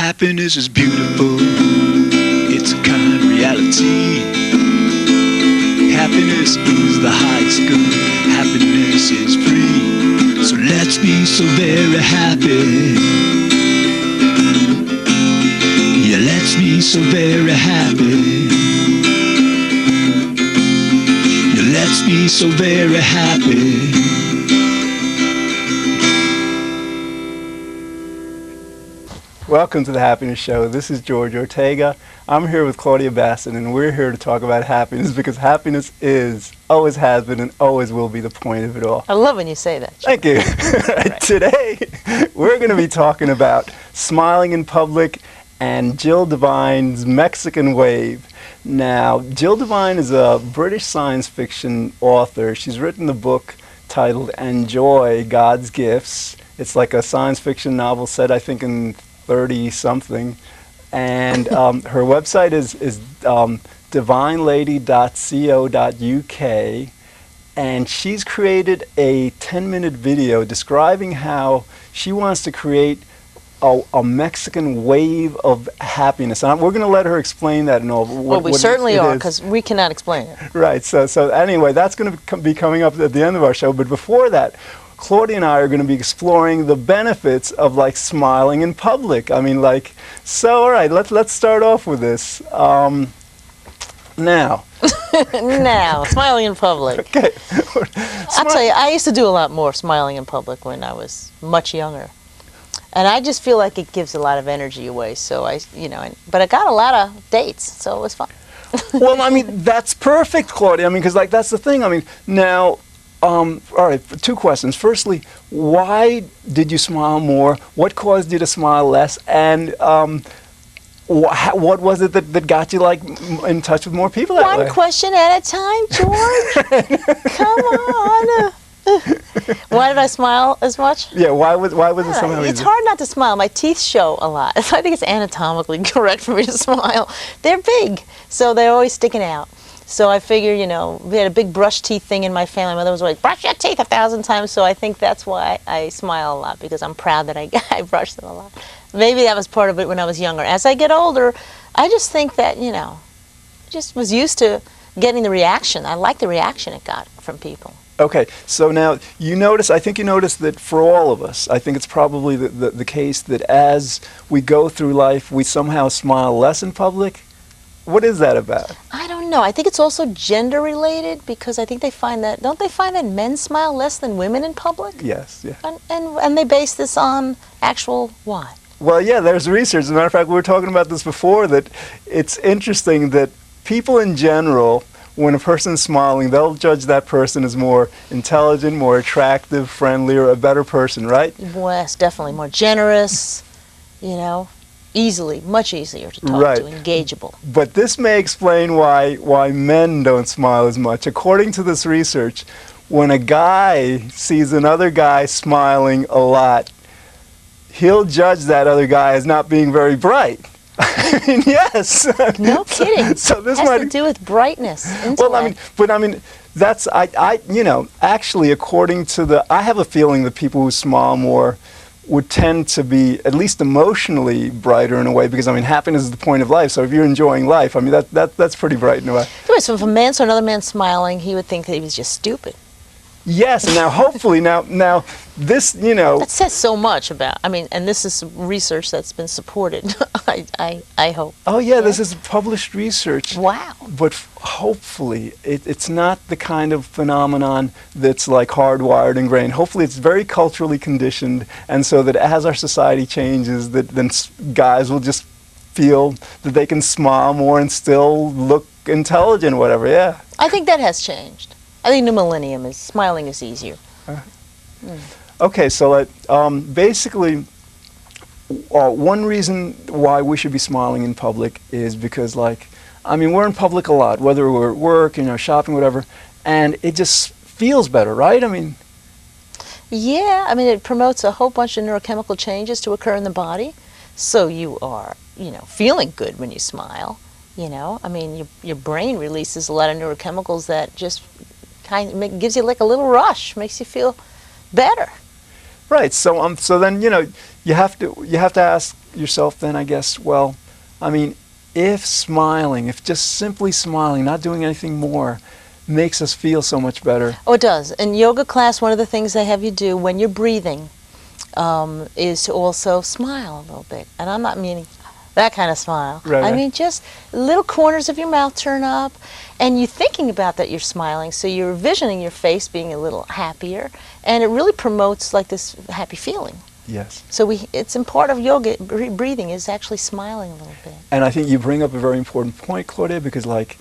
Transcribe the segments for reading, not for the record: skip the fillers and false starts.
Happiness is beautiful, it's a kind reality. Happiness is the highest good, happiness is free. So let's be so very happy. Yeah, let's be so very happy. Yeah, let's be so very happy. Welcome to the Happiness Show. This is George Ortega. I'm here with Claudia Bassett, and we're here to talk about happiness because happiness is, always has been, and always will be the point of it all. I love when you say that. Thank you. Today, we're going to be talking about smiling in public and Jill Devine's Mexican Wave. Now, Jill Devine is a British science fiction author. She's written a book titled Enjoy God's Gifts. It's like a science fiction novel set, I think, in 30-something, and her website is divinelady.co.uk, and she's created a 10-minute video describing how she wants to create a Mexican wave of happiness. And we're going to let her explain that and all. Well, we certainly are, because we cannot explain it. Right. So anyway, that's going to be coming up at the end of our show. But before that, Claudia and I are going to be exploring the benefits of like smiling in public. I mean, like, so all right, let's start off with this. Now. Now, smiling in public. Okay. I'll tell you, I used to do a lot more smiling in public when I was much younger. And I just feel like it gives a lot of energy away. So but I got a lot of dates, so it was fun. Well, I mean, that's perfect, Claudia. I mean, because like that's the thing. I mean, now. All right, two questions. Firstly, why did you smile more? What caused you to smile less? And what was it that got you like in touch with more people that way? One question at a time, George. Come on. Why did I smile as much? Yeah, why was it somehow It's hard not to smile. My teeth show a lot. I think it's anatomically correct for me to smile. They're big, so they're always sticking out. So I figure, we had a big brush teeth thing in my family. My mother was always, brush your teeth 1,000 times. So I think that's why I smile a lot, because I'm proud that I brush them a lot. Maybe that was part of it when I was younger. As I get older, I just think that, just was used to getting the reaction. I like the reaction it got from people. Okay, so now I think you notice that for all of us, I think it's probably the case that as we go through life, we somehow smile less in public. What is that about? I don't know. I think it's also gender related, because I think don't they find that men smile less than women in public? Yes, yeah. And they base this on actual why? Well, yeah, there's research. As a matter of fact, we were talking about this before, that it's interesting that people in general, when a person's smiling, they'll judge that person as more intelligent, more attractive, friendlier, a better person, right? Yes, definitely. More generous, much easier to talk to, engageable. But this may explain why men don't smile as much. According to this research, when a guy sees another guy smiling a lot, he'll judge that other guy as not being very bright. I mean, yes. No kidding. So this has might to do with brightness, intellect. Well, that's actually, according to I have a feeling that people who smile more would tend to be at least emotionally brighter in a way, because happiness is the point of life. So if you're enjoying life, that's pretty bright in a way. So if a man saw another man smiling, he would think that he was just stupid. Yes, and now hopefully now this that says so much about. And this is research that's been supported. I hope. Oh yeah, this is published research. Wow. But hopefully it's not the kind of phenomenon that's like hardwired ingrained. Hopefully it's very culturally conditioned, and so that as our society changes, then guys will just feel that they can smile more and still look intelligent, whatever. Yeah. I think that has changed. I think the millennium smiling is easier. Okay, so basically, one reason why we should be smiling in public is because, we're in public a lot, whether we're at work, shopping, whatever, and it just feels better, right? Yeah, it promotes a whole bunch of neurochemical changes to occur in the body, so you are, feeling good when you smile. Your brain releases a lot of neurochemicals that just gives you like a little rush, makes you feel better. Right. So then you have to ask yourself then, I guess. Well, I mean, if smiling, if just simply smiling, not doing anything more, makes us feel so much better. Oh, it does. In yoga class, one of the things they have you do when you're breathing is to also smile a little bit. And I'm not meaning that kind of smile. Right, I right. mean just little corners of your mouth turn up, and you're thinking about that you're smiling, so you're envisioning your face being a little happier, and it really promotes like this happy feeling. Yes. So it's in part of yoga, breathing is actually smiling a little bit. And I think you bring up a very important point, Claudia, because like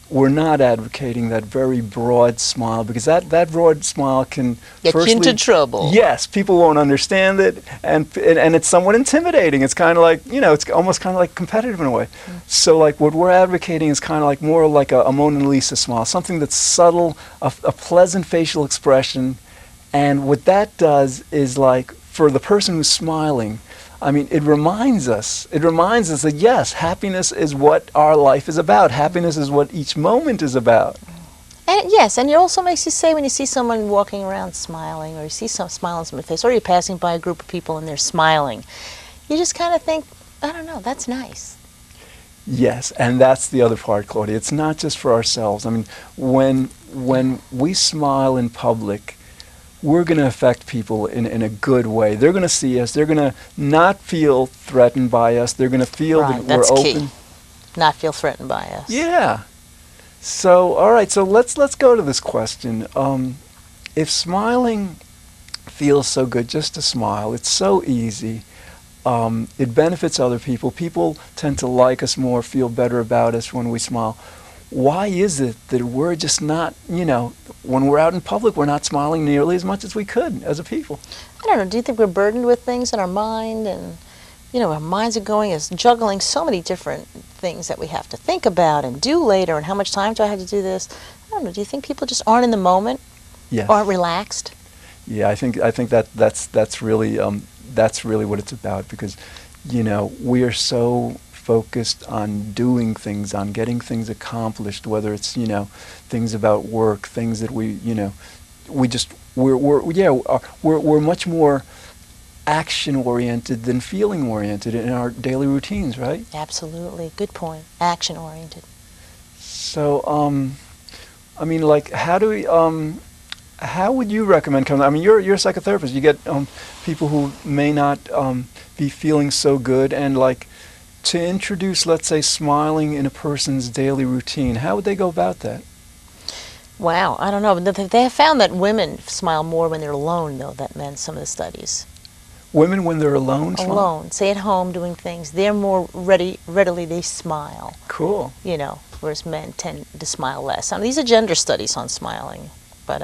we're not advocating that very broad smile, because that broad smile can Get you firstly, into trouble. Yes, people won't understand it, and it's somewhat intimidating. It's kind of like, it's almost kind of like competitive in a way. So like what we're advocating is kind of like more like a Mona Lisa smile, something that's subtle, a pleasant facial expression, and what that does is like for the person who's smiling, I mean, it reminds us that yes, happiness is what our life is about. Happiness is what each moment is about. And yes, and it also makes you say when you see someone walking around smiling, or you see some smile on someone's face, or you're passing by a group of people and they're smiling, you just kind of think, I don't know, that's nice. Yes, and that's the other part, Claudia. It's not just for ourselves. I mean, when we smile in public, we're going to affect people in a good way. They're going to see us. They're going to not feel threatened by us. They're going to feel Right, that that's we're key. open. Not feel threatened by us. Yeah. So, all right. So let's go to this question. If smiling feels so good, just to smile, it's so easy. It benefits other people. People tend to like us more, feel better about us when we smile. Why is it that we're just not, when we're out in public, we're not smiling nearly as much as we could as a people? I don't know, do you think we're burdened with things in our mind, and our minds are going, is juggling so many different things that we have to think about and do later, and how much time do I have to do this? I don't know, do you think people just aren't in the moment? Yes. Aren't relaxed? Yeah, I think that's really what it's about, because we are so focused on doing things, on getting things accomplished, whether it's things about work, things that we're much more action oriented than feeling oriented in our daily routines, right? Absolutely, good point. Action oriented. So I mean, like, how would you recommend coming? I mean, you're a psychotherapist. You get people who may not be feeling so good, and like to introduce, let's say, smiling in a person's daily routine. How would they go about that? Wow, I don't know. They have found that women smile more when they're alone, though, that men, some of the studies. Women, when they're alone, smile? Alone, say at home doing things, they're more readily they smile. Cool. Whereas men tend to smile less. I mean, these are gender studies on smiling. But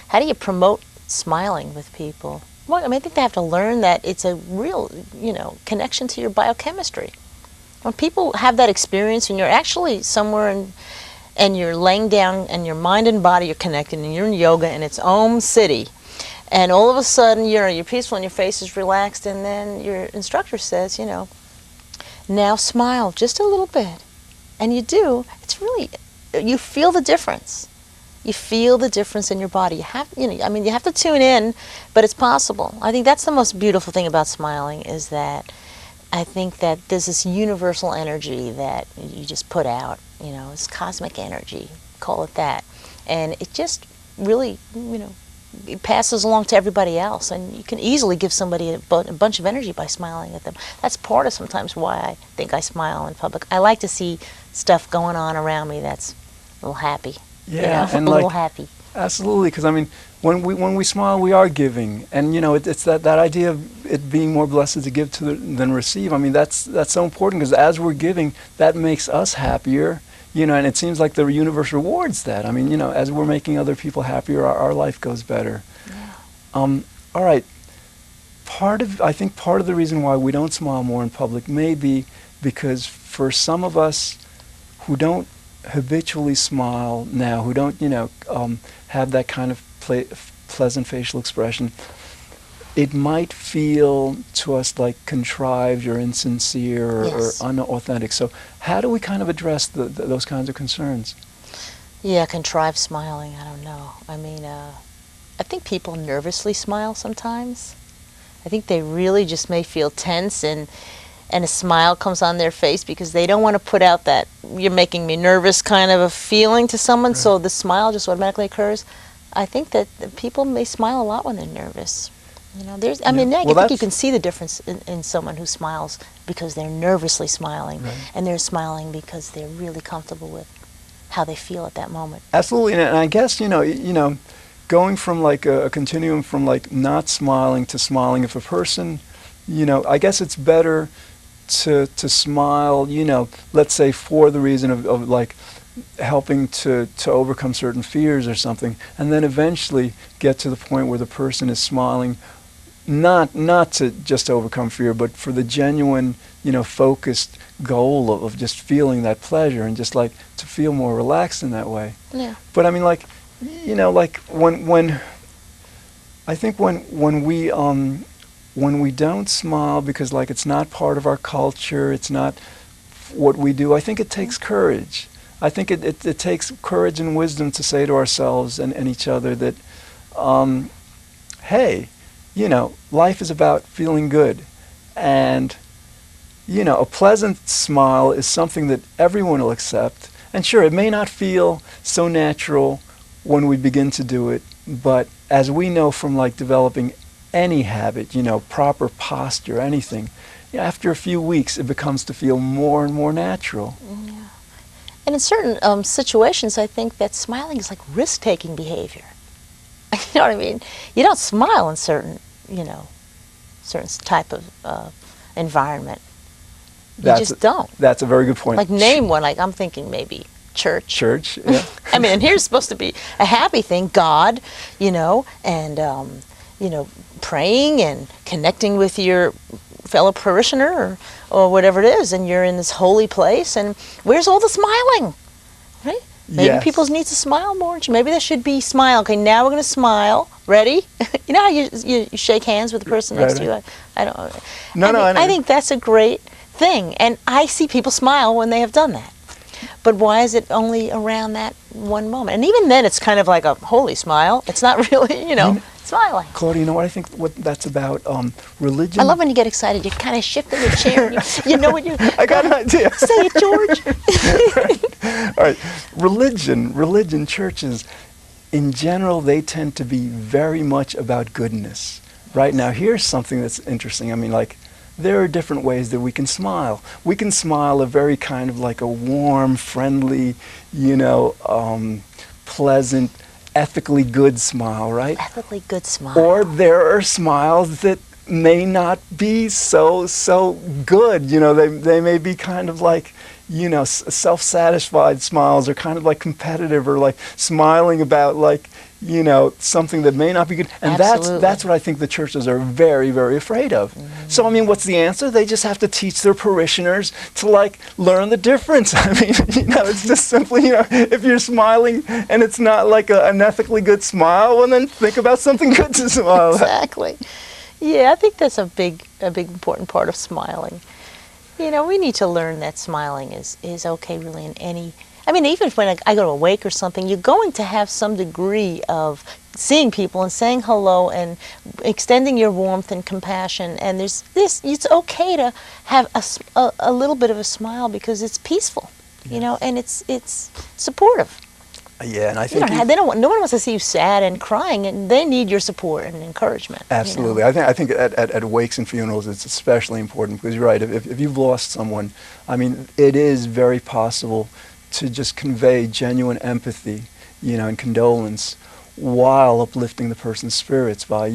how do you promote smiling with people? Well, I mean, I think they have to learn that it's a real, connection to your biochemistry. When people have that experience and you're actually somewhere and you're laying down and your mind and body are connected and you're in yoga in its own city, and all of a sudden you're peaceful and your face is relaxed, and then your instructor says, now smile just a little bit. And you do. It's really, you feel the difference. You feel the difference in your body. You have, you have to tune in, but it's possible. I think that's the most beautiful thing about smiling, is that I think that there's this universal energy that you just put out. It's cosmic energy, call it that, and it just really, it passes along to everybody else, and you can easily give somebody a bunch of energy by smiling at them. That's part of sometimes why I think I smile in public. I like to see stuff going on around me that's a little happy. Yeah, and a little happy. Absolutely, because I mean, when we smile, we are giving, and it's that idea of it being more blessed to give than receive. I mean, that's so important, because as we're giving, that makes us happier, and it seems like the universe rewards that. I mean, as we're making other people happier, our life goes better. Yeah. All right. I think part of the reason why we don't smile more in public may be because for some of us who don't habitually smile now, who don't, have that kind of pleasant facial expression, it might feel to us like contrived or insincere Yes. or unauthentic. So how do we kind of address those kinds of concerns? Yeah, contrived smiling, I don't know. I mean, I think people nervously smile sometimes. I think they really just may feel tense, and a smile comes on their face because they don't want to put out that "you're making me nervous" kind of a feeling to someone, Right. so the smile just automatically occurs. I think that people may smile a lot when they're nervous. You know, I mean, I think you can see the difference in someone who smiles because they're nervously smiling, Right. and they're smiling because they're really comfortable with how they feel at that moment. Absolutely, and I guess going from like a continuum from like not smiling to smiling. If a person, I guess it's better to smile. Let's say for the reason of like helping to overcome certain fears or something, and then eventually get to the point where the person is smiling, not to just overcome fear, but for the genuine, focused goal of just feeling that pleasure and just like to feel more relaxed in that way. Yeah. But I mean, like, like when I think when we don't smile because like it's not part of our culture, it's not what we do, I think it takes courage. I think it takes courage and wisdom to say to ourselves and each other that, hey, life is about feeling good. And, a pleasant smile is something that everyone will accept. And sure, it may not feel so natural when we begin to do it, but as we know from like developing any habit, proper posture, anything, after a few weeks it becomes to feel more and more natural. Yeah. And in certain situations, I think that smiling is like risk-taking behavior. You know what I mean? You don't smile in certain type of environment. You just don't. That's a very good point. Like name one. Like I'm thinking maybe church. Church, yeah. I mean, and here's supposed to be a happy thing, God, and praying and connecting with your fellow parishioner or whatever it is, and you're in this holy place, and where's all the smiling, right? Maybe Yes. people need to smile more. Maybe there should be smile. Okay, now we're going to smile. Ready? You know how you shake hands with the person next to you? I don't. I think that's a great thing, and I see people smile when they have done that. But why is it only around that one moment? And even then, it's kind of like a holy smile. It's not really, smiling. Claudia, you know what I think what that's about? Religion. I love when you get excited. You kind of shift in the chair. And you know what you. I got an idea. Say it, George. All right. Religion, churches, in general, they tend to be very much about goodness. Right now, here's something that's interesting. I mean, like, there are different ways that we can smile. We can smile a very kind of like a warm, friendly, pleasant, ethically good smile, right? Ethically good smile. Or there are smiles that may not be so good. They may be kind of like, self-satisfied smiles, or kind of like competitive, or like smiling about like, something that may not be good. And that's what I think the churches are very, very afraid of. Mm-hmm. So I mean, what's the answer? They just have to teach their parishioners to like learn the difference. I mean, it's just simply, if you're smiling and it's not like an ethically good smile, well then think about something good to smile at. Exactly. Yeah, I think that's a big important part of smiling. We need to learn that smiling is okay really in any. I mean, even when I go to a wake or something, you're going to have some degree of seeing people and saying hello and extending your warmth and compassion. And there's this. It's okay to have a little bit of a smile because it's peaceful, and it's supportive. Yeah, and I think no one wants to see you sad and crying, and they need your support and encouragement. Absolutely. I think at wakes and funerals it's especially important because you're right. If you've lost someone, I mean, it is very possible to just convey genuine empathy, and condolence, while uplifting the person's spirits by,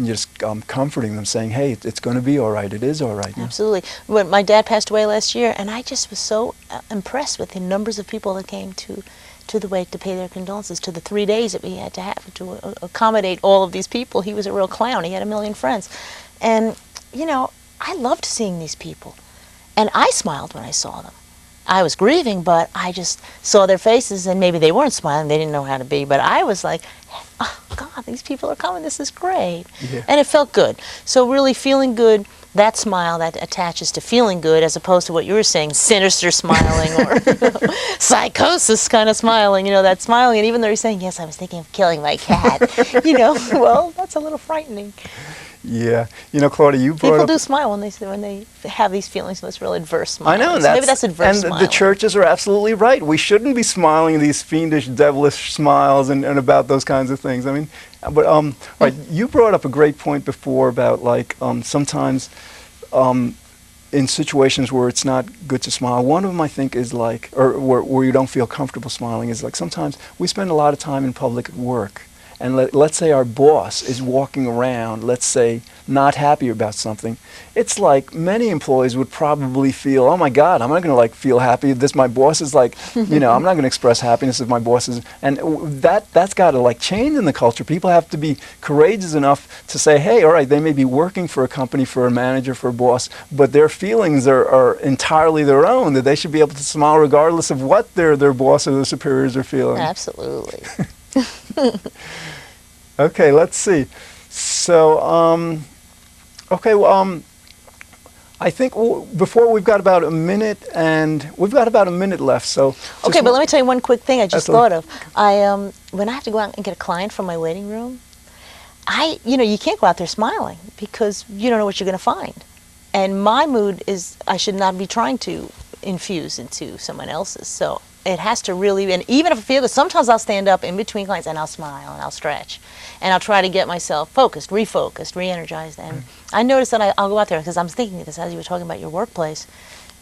just comforting them, saying, hey, it's going to be all right. It is all right. Absolutely. When my dad passed away last year, and I just was so impressed with the numbers of people that came to the wake to pay their condolences, to the 3 days that we had to have to accommodate all of these people. He was a real clown. He had 1 million friends. And, I loved seeing these people. And I smiled when I saw them. I was grieving, but I just saw their faces, and maybe they weren't smiling. They didn't know how to be. But I was like, oh, God, these people are coming. This is great. Yeah. And it felt good. So really feeling good, that smile that attaches to feeling good, as opposed to what you were saying, sinister smiling or psychosis kind of smiling, that smiling. And even though you're saying, yes, I was thinking of killing my cat, well, that's a little frightening. Yeah. You know, Claudia, you brought People up... do smile when they have these feelings, this real adverse smile. I know, and So maybe that's adverse and smiling. the churches are absolutely right. We shouldn't be smiling these fiendish, devilish smiles and about those kinds of things. I mean, but right, you brought up a great point before about like sometimes in situations where it's not good to smile. One of them, I think, is like, or where you don't feel comfortable smiling, is like sometimes we spend a lot of time in public at work. And let's say our boss is walking around, let's say, not happy about something. It's like many employees would probably feel, oh my God, I'm not going to like feel happy. My boss is like, you know, I'm not going to express happiness if my boss is. And that's got to like change in the culture. People have to be courageous enough to say, hey, all right, they may be working for a company, for a manager, for a boss, but their feelings are entirely their own, that they should be able to smile regardless of what their boss or their superiors are feeling. Absolutely. Okay, let's see. So, okay, well, I think before we've got about a minute left. So, Okay, but let me tell you one quick thing I just thought of. Absolutely. When I have to go out and get a client from my waiting room, you can't go out there smiling because you don't know what you're going to find. And my mood is I should not be trying to infuse into someone else's. So it has to really, and even if I feel good, sometimes I'll stand up in between clients and I'll smile and I'll stretch. And I'll try to get myself focused, refocused, re-energized. And I notice that I'll go out there, because I'm thinking of this as you were talking about your workplace,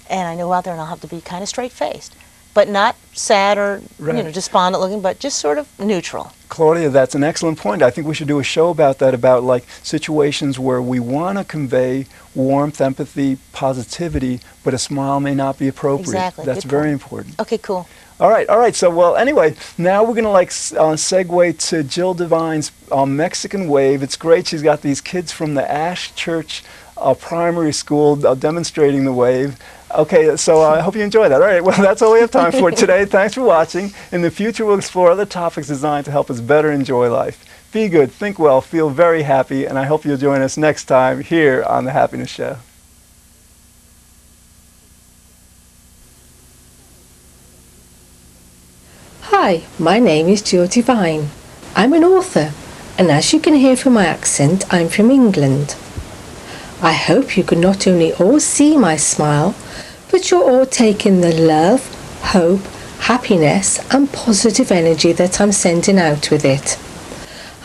and I go out there and I'll have to be kind of straight-faced, but not sad or despondent looking, but just sort of neutral. Claudia, that's an excellent point. I think we should do a show about that, about like situations where we want to convey warmth, empathy, positivity, but a smile may not be appropriate. Exactly. That's very important. Okay, cool. All right. So, well, anyway, now we're going to like segue to Jill Devine's Mexican Wave. It's great. She's got these kids from the Ash Church Primary School demonstrating the wave. Okay, so I hope you enjoy that. All right, well, that's all we have time for today. Thanks for watching. In the future, we'll explore other topics designed to help us better enjoy life. Be good, think well, feel very happy, and I hope you'll join us next time here on The Happiness Show. Hi, my name is Jill Devine. I'm an author, and as you can hear from my accent, I'm from England. I hope you can not only all see my smile, but you're all taking the love, hope, happiness and positive energy that I'm sending out with it.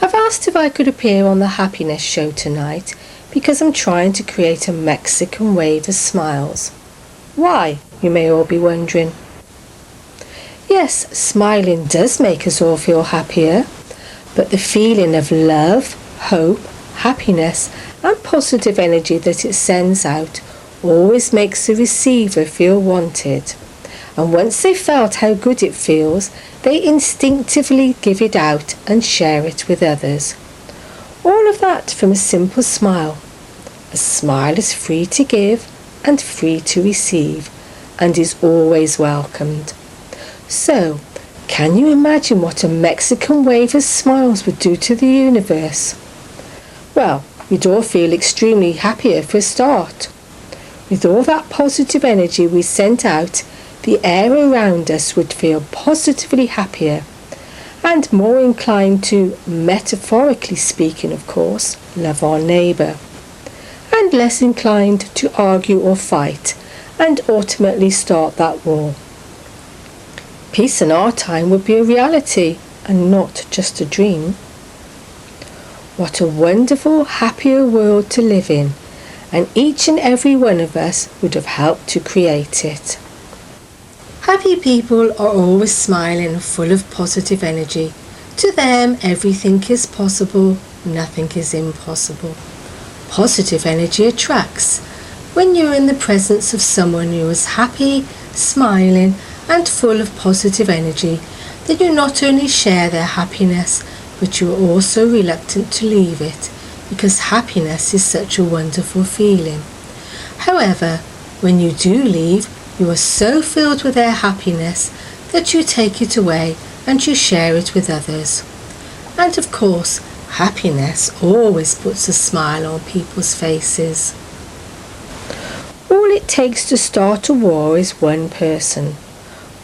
I've asked if I could appear on the Happiness Show tonight because I'm trying to create a Mexican wave of smiles. Why, you may all be wondering. Yes, smiling does make us all feel happier, but the feeling of love, hope, happiness and positive energy that it sends out always makes the receiver feel wanted. And once they've felt how good it feels, they instinctively give it out and share it with others. All of that from a simple smile. A smile is free to give and free to receive and is always welcomed. So, can you imagine what a Mexican wave of smiles would do to the universe? Well, we'd all feel extremely happier for a start. With all that positive energy we sent out, the air around us would feel positively happier and more inclined to, metaphorically speaking of course, love our neighbour, and less inclined to argue or fight and ultimately start that war. Peace in our time would be a reality and not just a dream. What a wonderful, happier world to live in, and each and every one of us would have helped to create it. Happy people are always smiling and full of positive energy. To them, everything is possible, nothing is impossible. Positive energy attracts. When you're in the presence of someone who is happy, smiling, and full of positive energy, then you not only share their happiness, but you are also reluctant to leave it, because happiness is such a wonderful feeling. However, when you do leave, you are so filled with their happiness that you take it away and you share it with others. And of course, happiness always puts a smile on people's faces. All it takes to start a war is one person.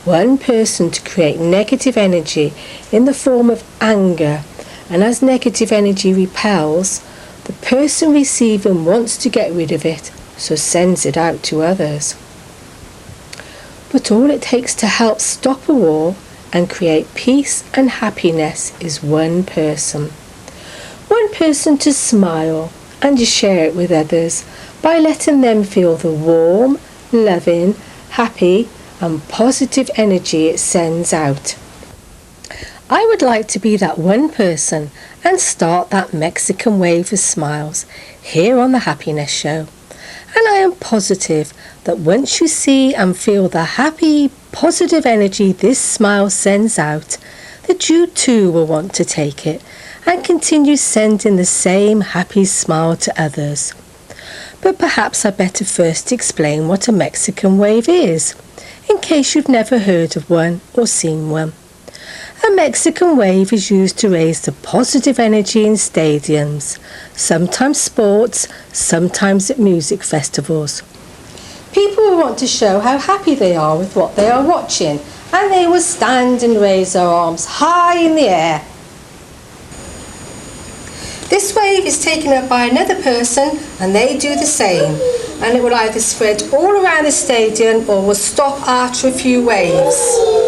One person to create negative energy in the form of anger, and as negative energy repels, The person receiving wants to get rid of it, so sends it out to others. But all it takes to help stop a war and create peace and happiness is one person. One person to smile and to share it with others by letting them feel the warm, loving, happy and positive energy it sends out. I would like to be that one person and start that Mexican wave of smiles here on the Happiness Show. And I am positive that once you see and feel the happy, positive energy this smile sends out, that you too will want to take it and continue sending the same happy smile to others. But perhaps I better first explain what a Mexican wave is, in case you've never heard of one or seen one. A Mexican wave is used to raise the positive energy in stadiums, sometimes sports, sometimes at music festivals. People will want to show how happy they are with what they are watching, and they will stand and raise their arms high in the air. This wave is taken up by another person and they do the same, and it will either spread all around the stadium or will stop after a few waves.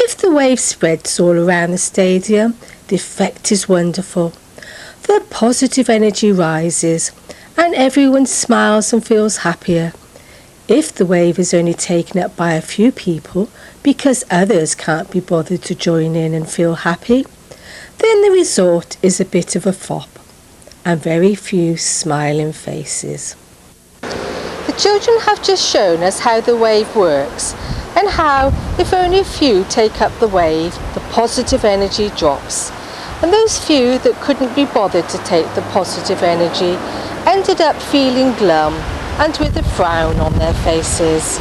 If the wave spreads all around the stadium, the effect is wonderful. The positive energy rises and everyone smiles and feels happier. If the wave is only taken up by a few people because others can't be bothered to join in and feel happy, then the result is a bit of a flop and very few smiling faces. The children have just shown us how the wave works and how, if only a few take up the wave, the positive energy drops. And those few that couldn't be bothered to take the positive energy ended up feeling glum and with a frown on their faces.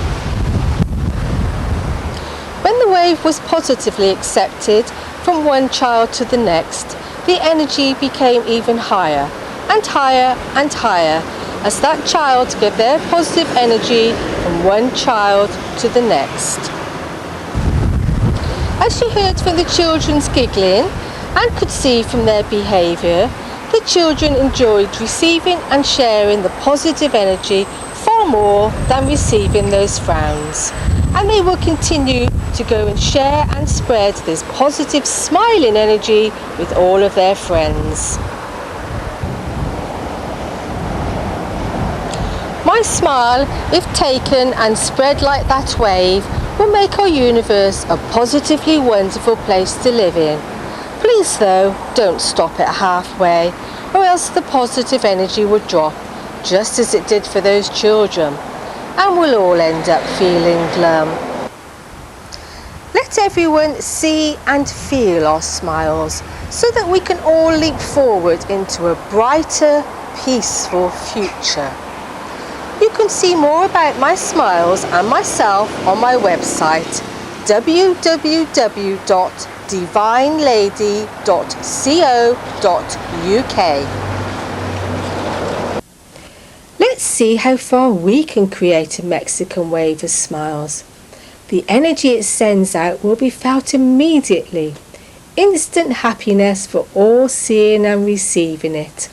When the wave was positively accepted from one child to the next, the energy became even higher and higher and higher as that child gave their positive energy from one child to the next. As you heard from the children's giggling and could see from their behaviour, the children enjoyed receiving and sharing the positive energy far more than receiving those frowns. And they will continue to go and share and spread this positive smiling energy with all of their friends. My smile, if taken and spread like that wave, will make our universe a positively wonderful place to live in. Please though, don't stop it halfway, or else the positive energy would drop, just as it did for those children, and we'll all end up feeling glum. Let everyone see and feel our smiles, so that we can all leap forward into a brighter, peaceful future. You can see more about my smiles and myself on my website www.divinelady.co.uk. Let's see how far we can create a Mexican wave of smiles. The energy it sends out will be felt immediately. Instant happiness for all seeing and receiving it.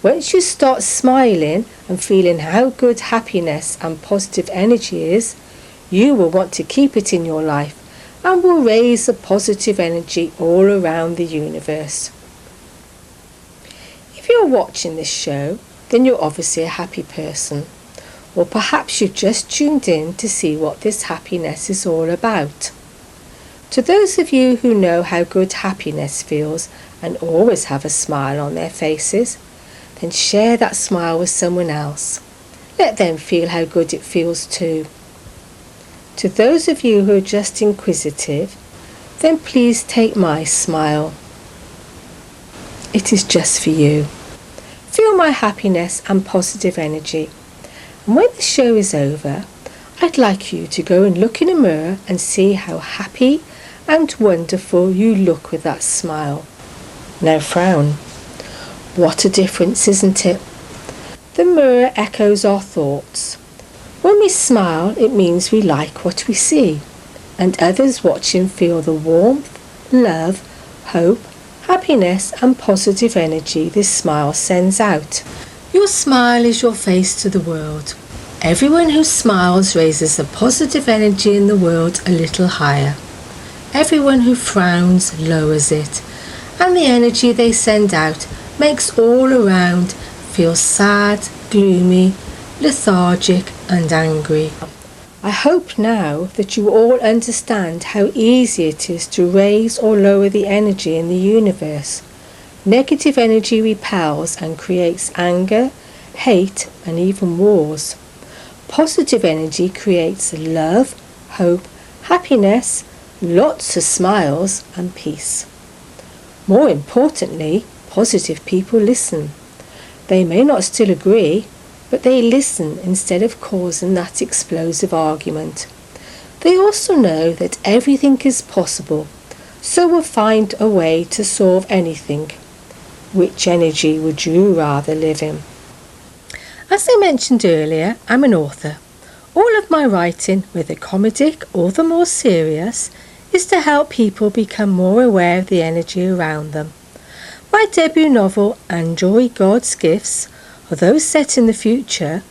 Once you start smiling and feeling how good happiness and positive energy is, you will want to keep it in your life and will raise the positive energy all around the universe. If you're watching this show, then you're obviously a happy person. Or perhaps you've just tuned in to see what this happiness is all about. To those of you who know how good happiness feels and always have a smile on their faces, then share that smile with someone else. Let them feel how good it feels too. To those of you who are just inquisitive, then please take my smile. It is just for you. Feel my happiness and positive energy. And when the show is over, I'd like you to go and look in a mirror and see how happy and wonderful you look with that smile. Now frown. What a difference, isn't it? The mirror echoes our thoughts. When we smile, it means we like what we see, and others watching feel the warmth, love, hope, happiness and positive energy this smile sends out. Your smile is your face to the world. Everyone who smiles raises the positive energy in the world a little higher. Everyone who frowns lowers it, and the energy they send out makes all around feel sad, gloomy, lethargic and angry. I hope now that you all understand how easy it is to raise or lower the energy in the universe. Negative energy repels and creates anger, hate and even wars. Positive energy creates love, hope, happiness, lots of smiles and peace. More importantly, positive people listen. They may not still agree, but they listen instead of causing that explosive argument. They also know that everything is possible, so will find a way to solve anything. Which energy would you rather live in? As I mentioned earlier, I'm an author. All of my writing, whether comedic or the more serious, is to help people become more aware of the energy around them. My debut novel, Enjoy God's Gifts, although set in the future,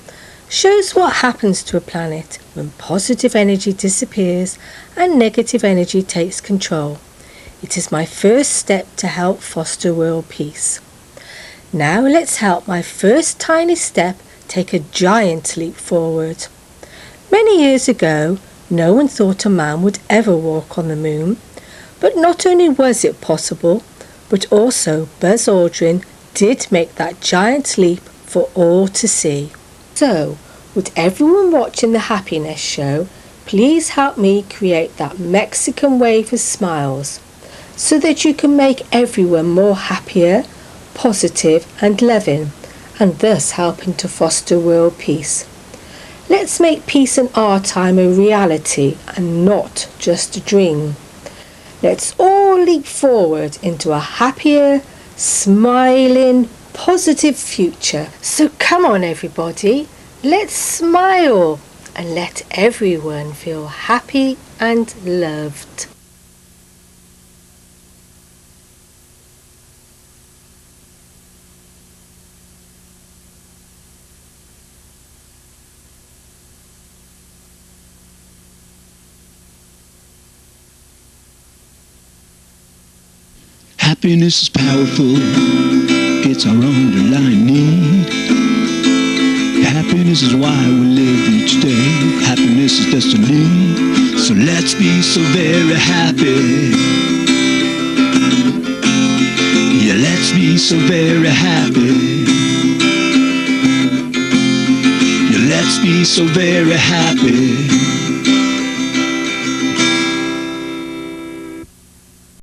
shows what happens to a planet when positive energy disappears and negative energy takes control. It is my first step to help foster world peace. Now let's help my first tiny step take a giant leap forward. Many years ago, no one thought a man would ever walk on the moon, but not only was it possible, but also Buzz Aldrin did make that giant leap for all to see. So, would everyone watching the Happiness Show please help me create that Mexican wave of smiles so that you can make everyone more happier, positive and loving, and thus helping to foster world peace. Let's make peace in our time a reality and not just a dream. Let's all leap forward into a happier, smiling, positive future. So come on everybody, let's smile and let everyone feel happy and loved. Happiness is powerful, it's our underlying need. Happiness is why we live each day. Happiness is destiny, so let's be so very happy. Yeah, let's be so very happy. Yeah, let's be so very happy.